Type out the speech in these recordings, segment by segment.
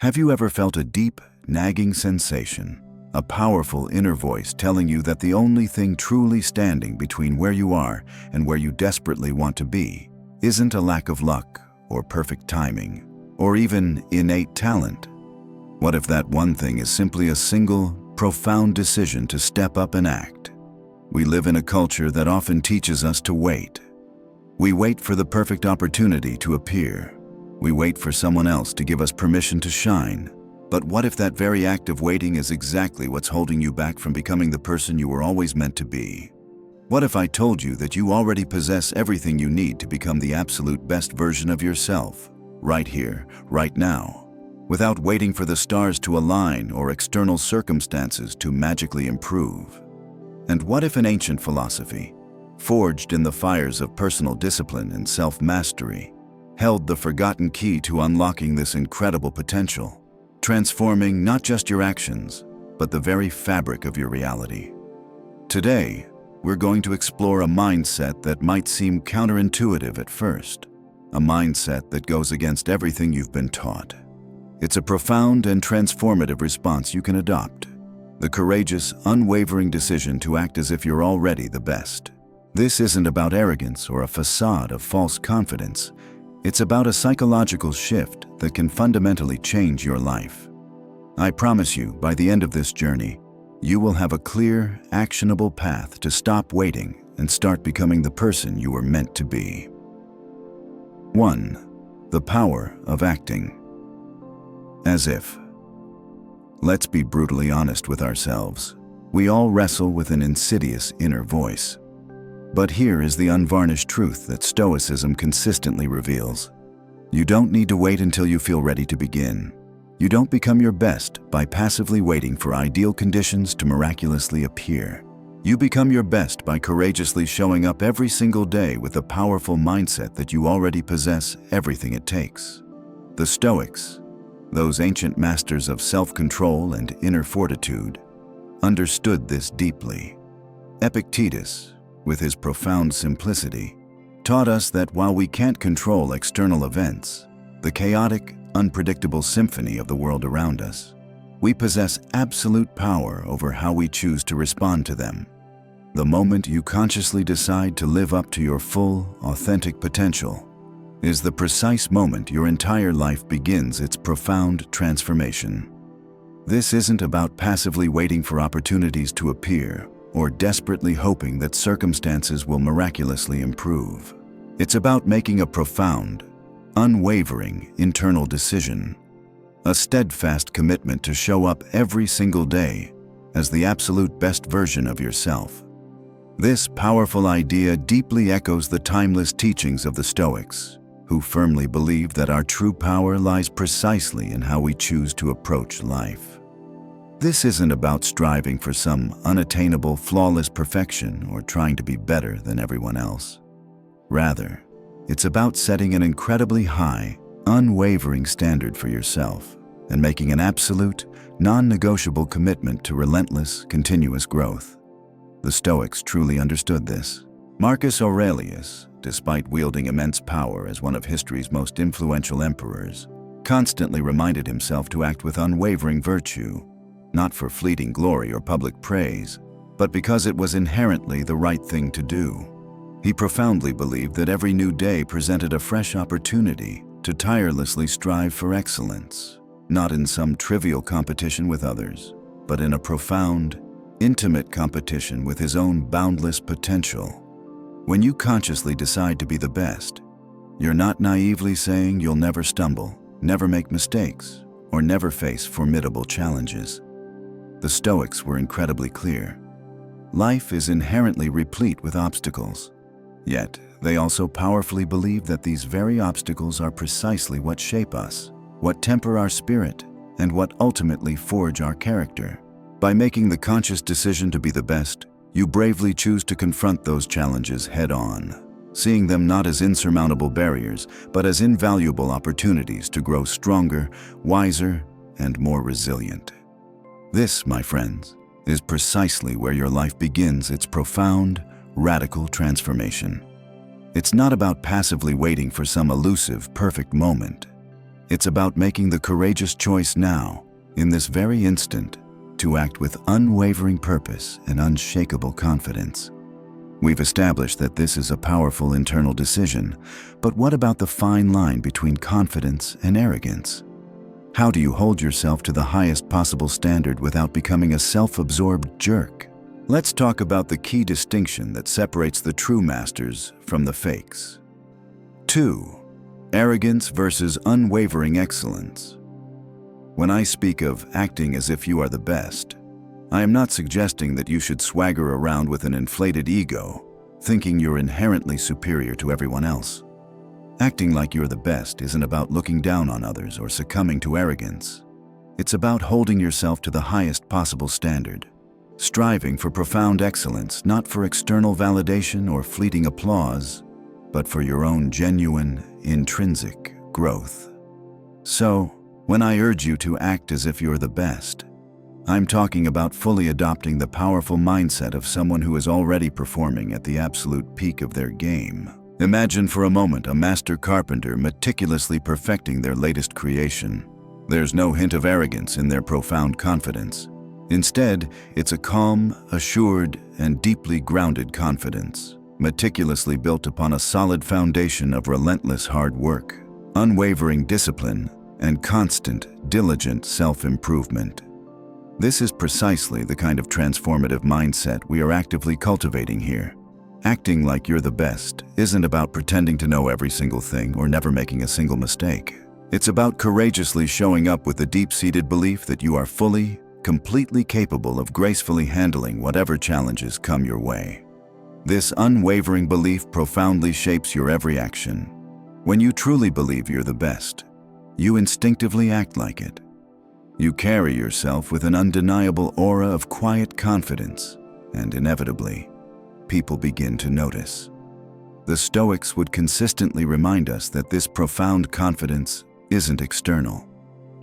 Have you ever felt a deep, nagging sensation, a powerful inner voice telling you that the only thing truly standing between where you are and where you desperately want to be isn't a lack of luck or perfect timing or even innate talent? What if that one thing is simply a single, profound decision to step up and act? We live in a culture that often teaches us to wait. We wait for the perfect opportunity to appear. We wait for someone else to give us permission to shine. But what if that very act of waiting is exactly what's holding you back from becoming the person you were always meant to be? What if I told you that you already possess everything you need to become the absolute best version of yourself, right here, right now, without waiting for the stars to align or external circumstances to magically improve? And what if an ancient philosophy, forged in the fires of personal discipline and self-mastery, held the forgotten key to unlocking this incredible potential, transforming not just your actions, but the very fabric of your reality? Today, we're going to explore a mindset that might seem counterintuitive at first, a mindset that goes against everything you've been taught. It's a profound and transformative response you can adopt, the courageous, unwavering decision to act as if you're already the best. This isn't about arrogance or a facade of false confidence. It's about a psychological shift that can fundamentally change your life. I promise you, by the end of this journey, you will have a clear, actionable path to stop waiting and start becoming the person you were meant to be. 1. The power of acting. As if. Let's be brutally honest with ourselves. We all wrestle with an insidious inner voice. But here is the unvarnished truth that Stoicism consistently reveals. You don't need to wait until you feel ready to begin. You don't become your best by passively waiting for ideal conditions to miraculously appear. You become your best by courageously showing up every single day with a powerful mindset that you already possess everything it takes. The Stoics, those ancient masters of self-control and inner fortitude, understood this deeply. Epictetus, with his profound simplicity, taught us that while we can't control external events, the chaotic, unpredictable symphony of the world around us, we possess absolute power over how we choose to respond to them. The moment you consciously decide to live up to your full, authentic potential is the precise moment your entire life begins its profound transformation. This isn't about passively waiting for opportunities to appear or desperately hoping that circumstances will miraculously improve. It's about making a profound, unwavering internal decision, a steadfast commitment to show up every single day as the absolute best version of yourself. This powerful idea deeply echoes the timeless teachings of the Stoics, who firmly believe that our true power lies precisely in how we choose to approach life. This isn't about striving for some unattainable, flawless perfection or trying to be better than everyone else. Rather, it's about setting an incredibly high, unwavering standard for yourself and making an absolute, non-negotiable commitment to relentless, continuous growth. The Stoics truly understood this. Marcus Aurelius, despite wielding immense power as one of history's most influential emperors, constantly reminded himself to act with unwavering virtue, not for fleeting glory or public praise, but because it was inherently the right thing to do. He profoundly believed that every new day presented a fresh opportunity to tirelessly strive for excellence, not in some trivial competition with others, but in a profound, intimate competition with his own boundless potential. When you consciously decide to be the best, you're not naively saying you'll never stumble, never make mistakes, or never face formidable challenges. The Stoics were incredibly clear. Life is inherently replete with obstacles. Yet, they also powerfully believe that these very obstacles are precisely what shape us, what temper our spirit, and what ultimately forge our character. By making the conscious decision to be the best, you bravely choose to confront those challenges head-on, seeing them not as insurmountable barriers, but as invaluable opportunities to grow stronger, wiser, and more resilient. This, my friends, is precisely where your life begins its profound, radical transformation. It's not about passively waiting for some elusive, perfect moment. It's about making the courageous choice now, in this very instant, to act with unwavering purpose and unshakable confidence. We've established that this is a powerful internal decision, but what about the fine line between confidence and arrogance? How do you hold yourself to the highest possible standard without becoming a self-absorbed jerk? Let's talk about the key distinction that separates the true masters from the fakes. 2. Arrogance versus unwavering excellence. When I speak of acting as if you are the best, I am not suggesting that you should swagger around with an inflated ego, thinking you're inherently superior to everyone else. Acting like you're the best isn't about looking down on others or succumbing to arrogance. It's about holding yourself to the highest possible standard, striving for profound excellence, not for external validation or fleeting applause, but for your own genuine, intrinsic growth. So, when I urge you to act as if you're the best, I'm talking about fully adopting the powerful mindset of someone who is already performing at the absolute peak of their game. Imagine for a moment a master carpenter meticulously perfecting their latest creation. There's no hint of arrogance in their profound confidence. Instead, it's a calm, assured, and deeply grounded confidence, meticulously built upon a solid foundation of relentless hard work, unwavering discipline, and constant, diligent self-improvement. This is precisely the kind of transformative mindset we are actively cultivating here. Acting like you're the best isn't about pretending to know every single thing or never making a single mistake. It's about courageously showing up with the deep-seated belief that you are fully, completely capable of gracefully handling whatever challenges come your way. This unwavering belief profoundly shapes your every action. When you truly believe you're the best, you instinctively act like it. You carry yourself with an undeniable aura of quiet confidence, and inevitably, people begin to notice. The Stoics would consistently remind us that this profound confidence isn't external.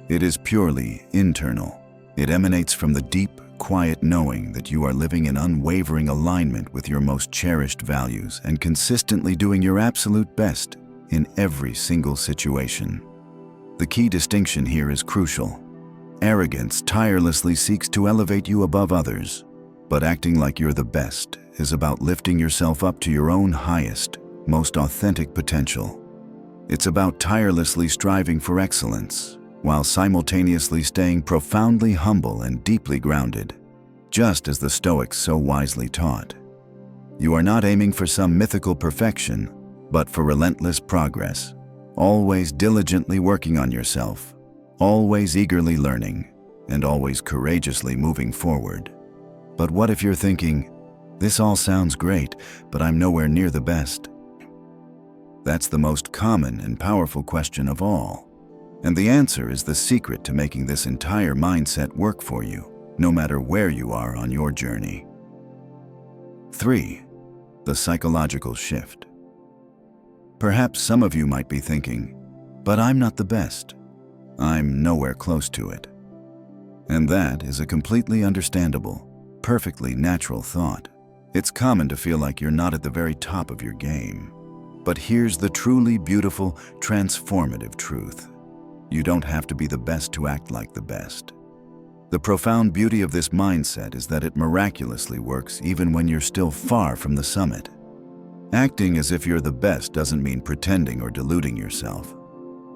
It is purely internal. It emanates from the deep, quiet knowing that you are living in unwavering alignment with your most cherished values and consistently doing your absolute best in every single situation. The key distinction here is crucial. Arrogance tirelessly seeks to elevate you above others, but acting like you're the best is about lifting yourself up to your own highest, most authentic potential. It's about tirelessly striving for excellence, while simultaneously staying profoundly humble and deeply grounded, just as the Stoics so wisely taught. You are not aiming for some mythical perfection, but for relentless progress, always diligently working on yourself, always eagerly learning, and always courageously moving forward. But what if you're thinking, this all sounds great, but I'm nowhere near the best? That's the most common and powerful question of all. And the answer is the secret to making this entire mindset work for you, no matter where you are on your journey. 3. The psychological shift. Perhaps some of you might be thinking, but I'm not the best. I'm nowhere close to it. And that is a completely understandable, perfectly natural thought. It's common to feel like you're not at the very top of your game. But here's the truly beautiful, transformative truth. You don't have to be the best to act like the best. The profound beauty of this mindset is that it miraculously works even when you're still far from the summit. Acting as if you're the best doesn't mean pretending or deluding yourself.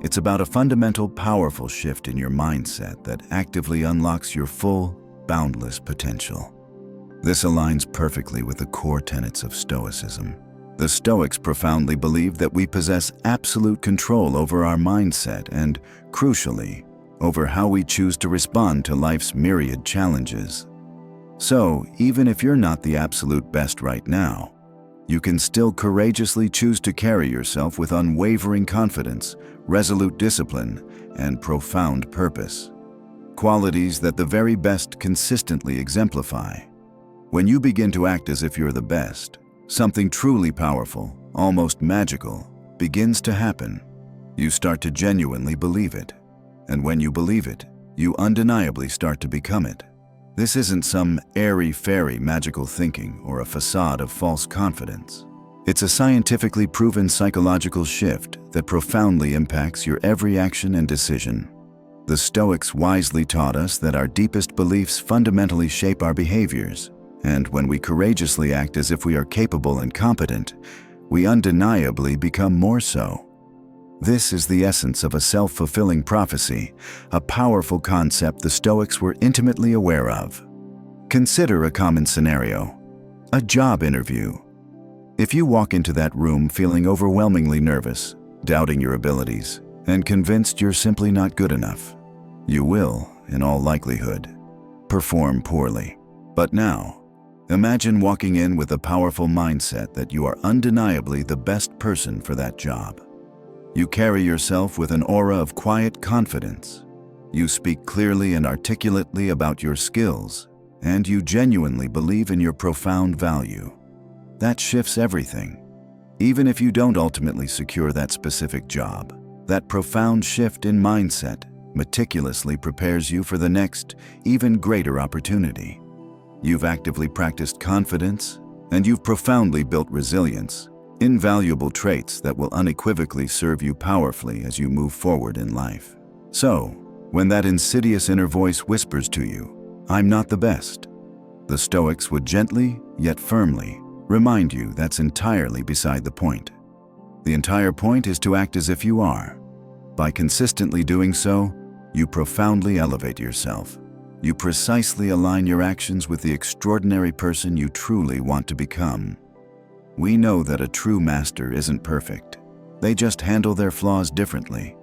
It's about a fundamental, powerful shift in your mindset that actively unlocks your full, boundless potential. This aligns perfectly with the core tenets of Stoicism. The Stoics profoundly believe that we possess absolute control over our mindset and, crucially, over how we choose to respond to life's myriad challenges. So, even if you're not the absolute best right now, you can still courageously choose to carry yourself with unwavering confidence, resolute discipline, and profound purpose. Qualities that the very best consistently exemplify. When you begin to act as if you're the best, something truly powerful, almost magical, begins to happen. You start to genuinely believe it. And when you believe it, you undeniably start to become it. This isn't some airy-fairy magical thinking or a facade of false confidence. It's a scientifically proven psychological shift that profoundly impacts your every action and decision. The Stoics wisely taught us that our deepest beliefs fundamentally shape our behaviors, and when we courageously act as if we are capable and competent, we undeniably become more so. This is the essence of a self-fulfilling prophecy, a powerful concept the Stoics were intimately aware of. Consider a common scenario: a job interview. If you walk into that room feeling overwhelmingly nervous, doubting your abilities, and convinced you're simply not good enough, you will, in all likelihood, perform poorly. But now, imagine walking in with a powerful mindset that you are undeniably the best person for that job. You carry yourself with an aura of quiet confidence. You speak clearly and articulately about your skills, and you genuinely believe in your profound value. That shifts everything. Even if you don't ultimately secure that specific job, that profound shift in mindset meticulously prepares you for the next, even greater opportunity. You've actively practiced confidence, and you've profoundly built resilience, invaluable traits that will unequivocally serve you powerfully as you move forward in life. So, when that insidious inner voice whispers to you, "I'm not the best," the Stoics would gently, yet firmly, remind you that's entirely beside the point. The entire point is to act as if you are. By consistently doing so, you profoundly elevate yourself. You precisely align your actions with the extraordinary person you truly want to become. We know that a true master isn't perfect. They just handle their flaws differently.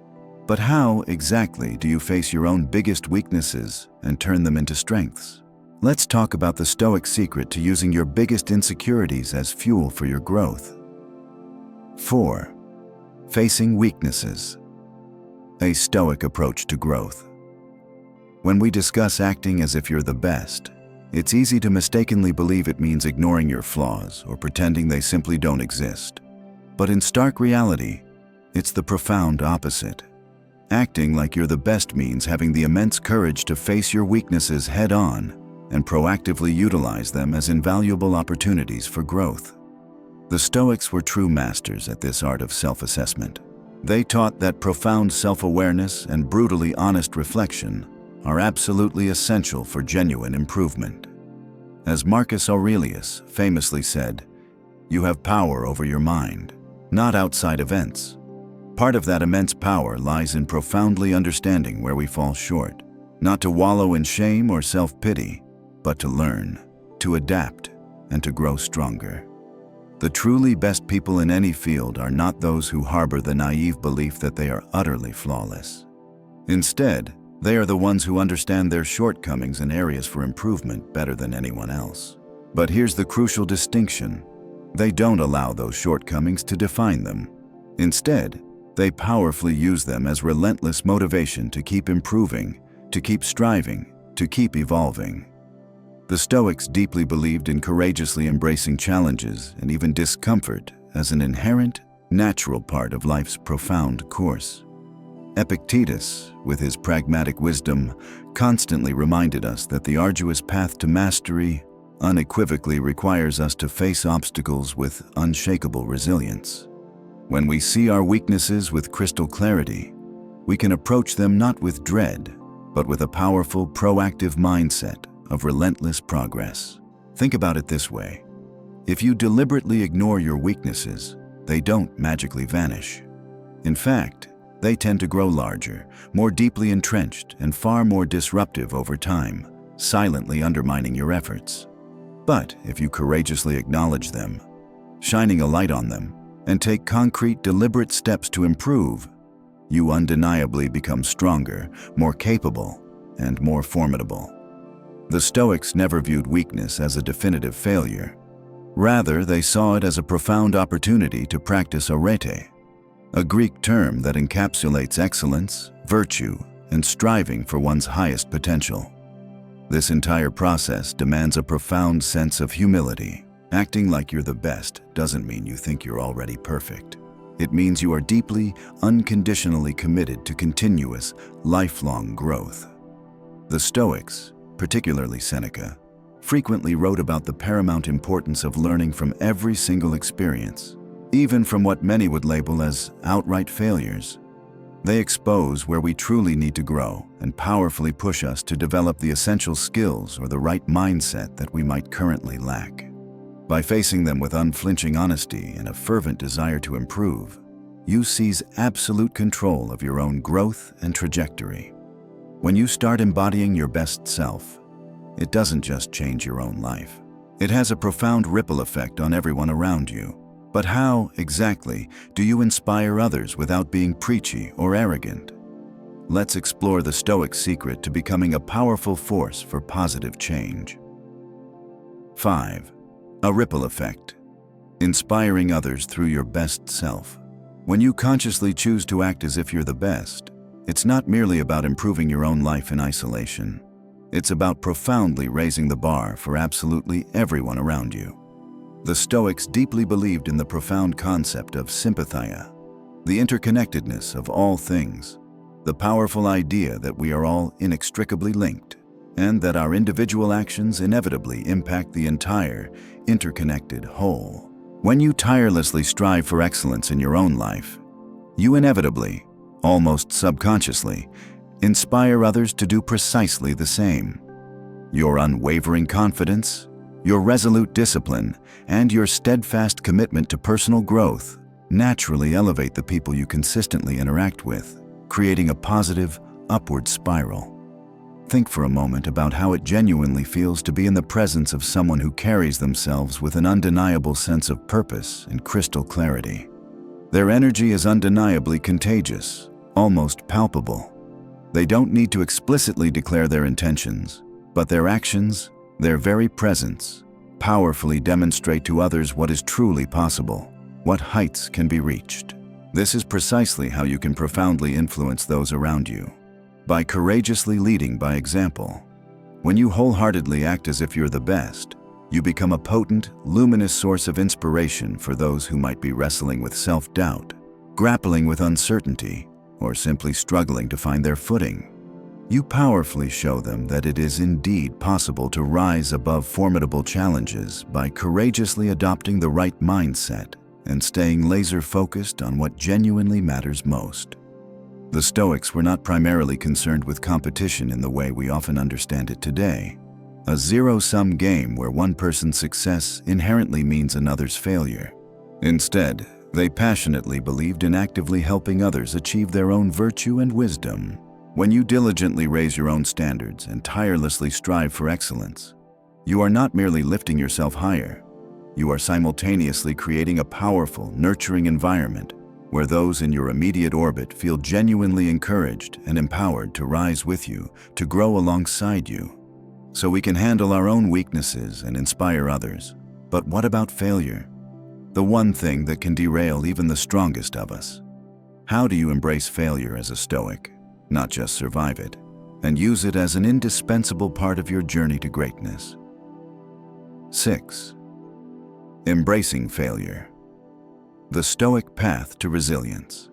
But how exactly do you face your own biggest weaknesses and turn them into strengths? Let's talk about the Stoic secret to using your biggest insecurities as fuel for your growth. 4. Facing weaknesses. A Stoic approach to growth. When we discuss acting as if you're the best, it's easy to mistakenly believe it means ignoring your flaws or pretending they simply don't exist. But in stark reality, it's the profound opposite. Acting like you're the best means having the immense courage to face your weaknesses head-on and proactively utilize them as invaluable opportunities for growth. The Stoics were true masters at this art of self-assessment. They taught that profound self-awareness and brutally honest reflection are absolutely essential for genuine improvement. As Marcus Aurelius famously said, "You have power over your mind, not outside events." Part of that immense power lies in profoundly understanding where we fall short, not to wallow in shame or self-pity, but to learn, to adapt, and to grow stronger. The truly best people in any field are not those who harbor the naive belief that they are utterly flawless. Instead, they are the ones who understand their shortcomings and areas for improvement better than anyone else. But here's the crucial distinction. They don't allow those shortcomings to define them. Instead, they powerfully use them as relentless motivation to keep improving, to keep striving, to keep evolving. The Stoics deeply believed in courageously embracing challenges and even discomfort as an inherent, natural part of life's profound course. Epictetus, with his pragmatic wisdom, constantly reminded us that the arduous path to mastery unequivocally requires us to face obstacles with unshakable resilience. When we see our weaknesses with crystal clarity, we can approach them not with dread, but with a powerful, proactive mindset of relentless progress. Think about it this way. If you deliberately ignore your weaknesses, they don't magically vanish. In fact, they tend to grow larger, more deeply entrenched, and far more disruptive over time, silently undermining your efforts. But if you courageously acknowledge them, shining a light on them, and take concrete, deliberate steps to improve, you undeniably become stronger, more capable, and more formidable. The Stoics never viewed weakness as a definitive failure. Rather, they saw it as a profound opportunity to practice arete, a Greek term that encapsulates excellence, virtue, and striving for one's highest potential. This entire process demands a profound sense of humility. Acting like you're the best doesn't mean you think you're already perfect. It means you are deeply, unconditionally committed to continuous, lifelong growth. The Stoics, particularly Seneca, frequently wrote about the paramount importance of learning from every single experience, even from what many would label as outright failures. They expose where we truly need to grow and powerfully push us to develop the essential skills or the right mindset that we might currently lack. By facing them with unflinching honesty and a fervent desire to improve, you seize absolute control of your own growth and trajectory. When you start embodying your best self, it doesn't just change your own life. It has a profound ripple effect on everyone around you. But how, exactly, do you inspire others without being preachy or arrogant? Let's explore the Stoic secret to becoming a powerful force for positive change. 5. A ripple effect. Inspiring others through your best self. When you consciously choose to act as if you're the best, it's not merely about improving your own life in isolation. It's about profoundly raising the bar for absolutely everyone around you. The Stoics deeply believed in the profound concept of sympathia, the interconnectedness of all things, the powerful idea that we are all inextricably linked, and that our individual actions inevitably impact the entire, interconnected whole. When you tirelessly strive for excellence in your own life, you inevitably, almost subconsciously, inspire others to do precisely the same. Your unwavering confidence, your resolute discipline, and your steadfast commitment to personal growth naturally elevate the people you consistently interact with, creating a positive, upward spiral. Think for a moment about how it genuinely feels to be in the presence of someone who carries themselves with an undeniable sense of purpose and crystal clarity. Their energy is undeniably contagious, almost palpable. They don't need to explicitly declare their intentions, but their actions, their very presence, powerfully demonstrate to others what is truly possible, what heights can be reached. This is precisely how you can profoundly influence those around you, by courageously leading by example. When you wholeheartedly act as if you're the best, you become a potent, luminous source of inspiration for those who might be wrestling with self-doubt, grappling with uncertainty, or simply struggling to find their footing. You powerfully show them that it is indeed possible to rise above formidable challenges by courageously adopting the right mindset and staying laser-focused on what genuinely matters most. The Stoics were not primarily concerned with competition in the way we often understand it today, a zero-sum game where one person's success inherently means another's failure. Instead, they passionately believed in actively helping others achieve their own virtue and wisdom. When you diligently raise your own standards and tirelessly strive for excellence, you are not merely lifting yourself higher, you are simultaneously creating a powerful, nurturing environment where those in your immediate orbit feel genuinely encouraged and empowered to rise with you, to grow alongside you. So we can handle our own weaknesses and inspire others. But what about failure? The one thing that can derail even the strongest of us. How do you embrace failure as a Stoic? Not just survive it, and use it as an indispensable part of your journey to greatness. 6. Embracing failure. The Stoic path to resilience.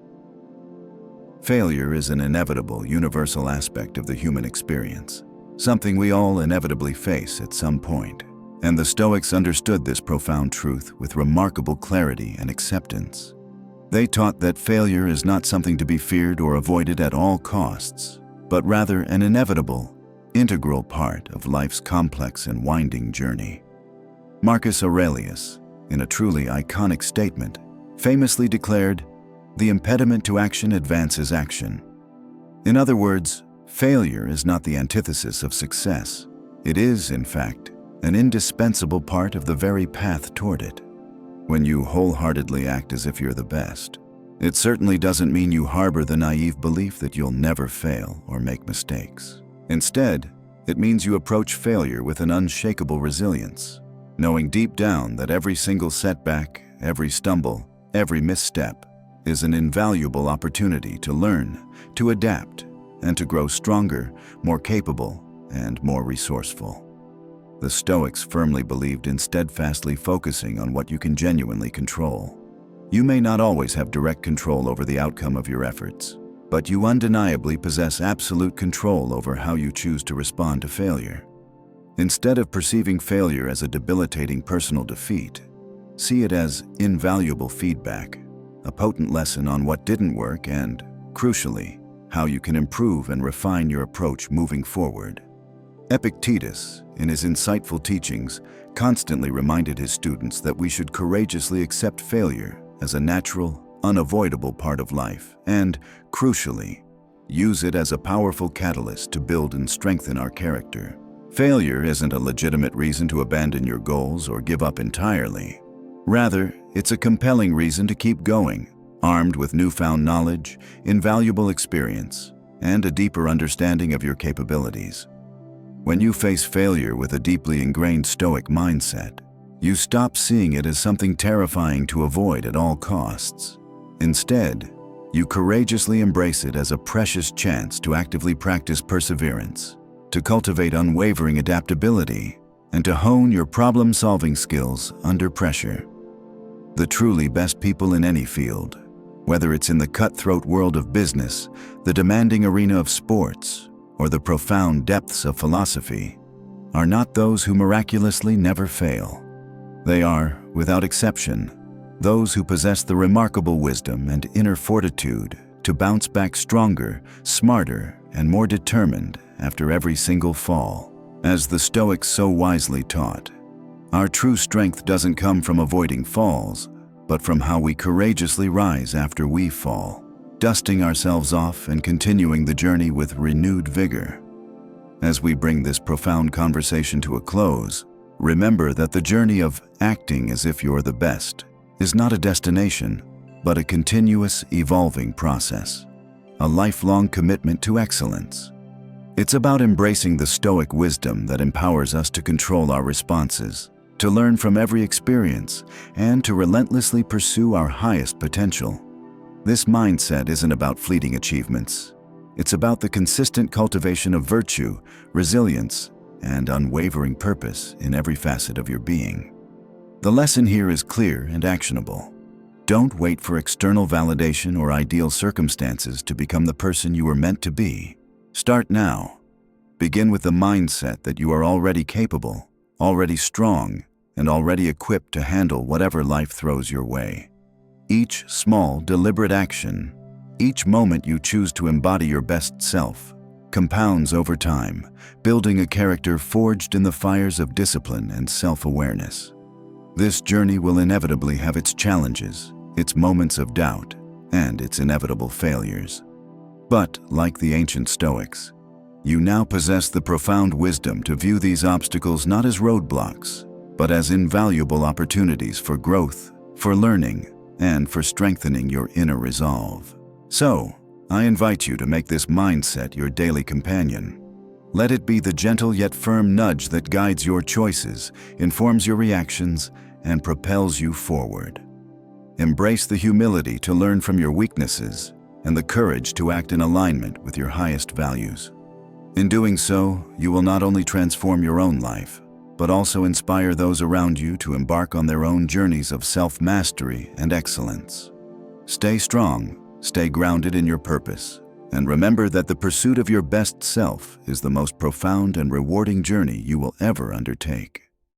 Failure is an inevitable, universal aspect of the human experience, something we all inevitably face at some point. And the Stoics understood this profound truth with remarkable clarity and acceptance. They taught that failure is not something to be feared or avoided at all costs, but rather an inevitable, integral part of life's complex and winding journey. Marcus Aurelius, in a truly iconic statement, famously declared, "The impediment to action advances action." In other words, failure is not the antithesis of success. It is, in fact, an indispensable part of the very path toward it. When you wholeheartedly act as if you're the best, it certainly doesn't mean you harbor the naive belief that you'll never fail or make mistakes. Instead, it means you approach failure with an unshakable resilience, knowing deep down that every single setback, every stumble, every misstep is an invaluable opportunity to learn, to adapt, and to grow stronger, more capable, and more resourceful. The Stoics firmly believed in steadfastly focusing on what you can genuinely control. You may not always have direct control over the outcome of your efforts, but you undeniably possess absolute control over how you choose to respond to failure. Instead of perceiving failure as a debilitating personal defeat, See it as invaluable feedback, a potent lesson on what didn't work and, crucially, how you can improve and refine your approach moving forward. Epictetus, in his insightful teachings, constantly reminded his students that we should courageously accept failure as a natural, unavoidable part of life and, crucially, use it as a powerful catalyst to build and strengthen our character. Failure isn't a legitimate reason to abandon your goals or give up entirely. Rather, it's a compelling reason to keep going, armed with newfound knowledge, invaluable experience, and a deeper understanding of your capabilities. When you face failure with a deeply ingrained Stoic mindset, you stop seeing it as something terrifying to avoid at all costs. Instead, you courageously embrace it as a precious chance to actively practice perseverance, to cultivate unwavering adaptability, and to hone your problem-solving skills under pressure. The truly best people in any field, whether it's in the cutthroat world of business, the demanding arena of sports, or the profound depths of philosophy, are not those who miraculously never fail. They are, without exception, those who possess the remarkable wisdom and inner fortitude to bounce back stronger, smarter, and more determined after every single fall. As the Stoics so wisely taught, our true strength doesn't come from avoiding falls, but from how we courageously rise after we fall, dusting ourselves off and continuing the journey with renewed vigor. As we bring this profound conversation to a close, remember that the journey of acting as if you're the best is not a destination, but a continuous, evolving process, a lifelong commitment to excellence. It's about embracing the Stoic wisdom that empowers us to control our responses, to learn from every experience, and to relentlessly pursue our highest potential. This mindset isn't about fleeting achievements. It's about the consistent cultivation of virtue, resilience, and unwavering purpose in every facet of your being. The lesson here is clear and actionable. Don't wait for external validation or ideal circumstances to become the person you were meant to be. Start now. Begin with the mindset that you are already capable, already strong, and already equipped to handle whatever life throws your way. Each small, deliberate action, each moment you choose to embody your best self, compounds over time, building a character forged in the fires of discipline and self-awareness. This journey will inevitably have its challenges, its moments of doubt, and its inevitable failures. But, like the ancient Stoics, you now possess the profound wisdom to view these obstacles not as roadblocks, but as invaluable opportunities for growth, for learning, and for strengthening your inner resolve. So, I invite you to make this mindset your daily companion. Let it be the gentle yet firm nudge that guides your choices, informs your reactions, and propels you forward. Embrace the humility to learn from your weaknesses and the courage to act in alignment with your highest values. In doing so, you will not only transform your own life, but also inspire those around you to embark on their own journeys of self-mastery and excellence. Stay strong, stay grounded in your purpose, and remember that the pursuit of your best self is the most profound and rewarding journey you will ever undertake.